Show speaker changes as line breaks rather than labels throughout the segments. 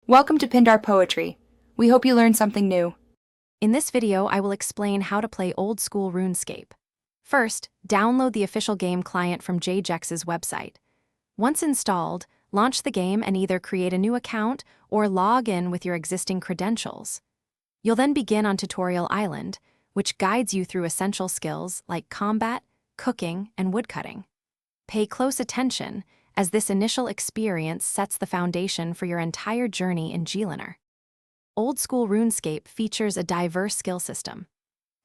Welcome to Pindar Poetry. We hope you learned something new.
In this video, I will explain how to play Old School Runescape. First, download the official game client from Jajex's website. Once installed, launch the game and either create a new account or log in with your existing credentials. You'll then begin on Tutorial Island, which guides you through essential skills like combat, cooking, and woodcutting. Pay close attention, as this initial experience sets the foundation for your entire journey in Gleaner. Old School Runescape features a diverse skill system.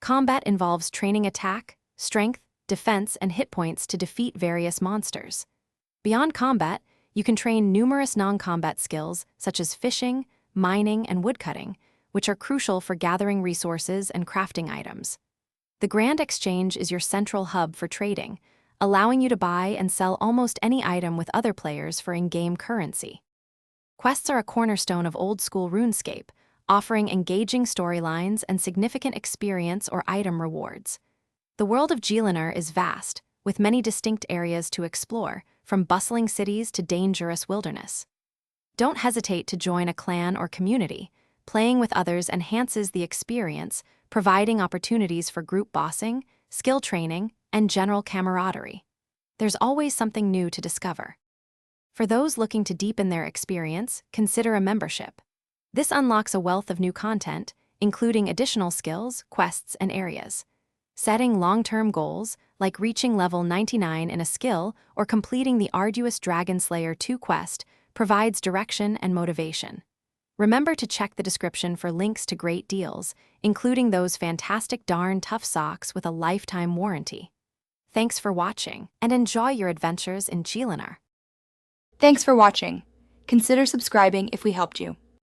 Combat involves training attack, strength, defense, and hit points to defeat various monsters. Beyond combat, you can train numerous non-combat skills such as fishing, mining, and woodcutting, which are crucial for gathering resources and crafting items. The Grand Exchange is your central hub for trading, allowing you to buy and sell almost any item with other players for in-game currency. Quests are a cornerstone of Old School Runescape, offering engaging storylines and significant experience or item rewards. The world of Gleaner is vast, with many distinct areas to explore, from bustling cities to dangerous wilderness. Don't hesitate to join a clan or community. Playing with others enhances the experience, providing opportunities for group bossing, skill training, and general camaraderie. There's always something new to discover. For those looking to deepen their experience, consider a membership. This unlocks a wealth of new content, including additional skills, quests, and areas. Setting long-term goals, like reaching level 99 in a skill or completing the arduous Dragon Slayer 2 quest, provides direction and motivation. Remember to check the description for links to great deals, including those fantastic darn tough socks with a lifetime warranty. Thanks for watching, and enjoy your adventures in Gleaner.
Thanks for watching. Consider subscribing if we helped you.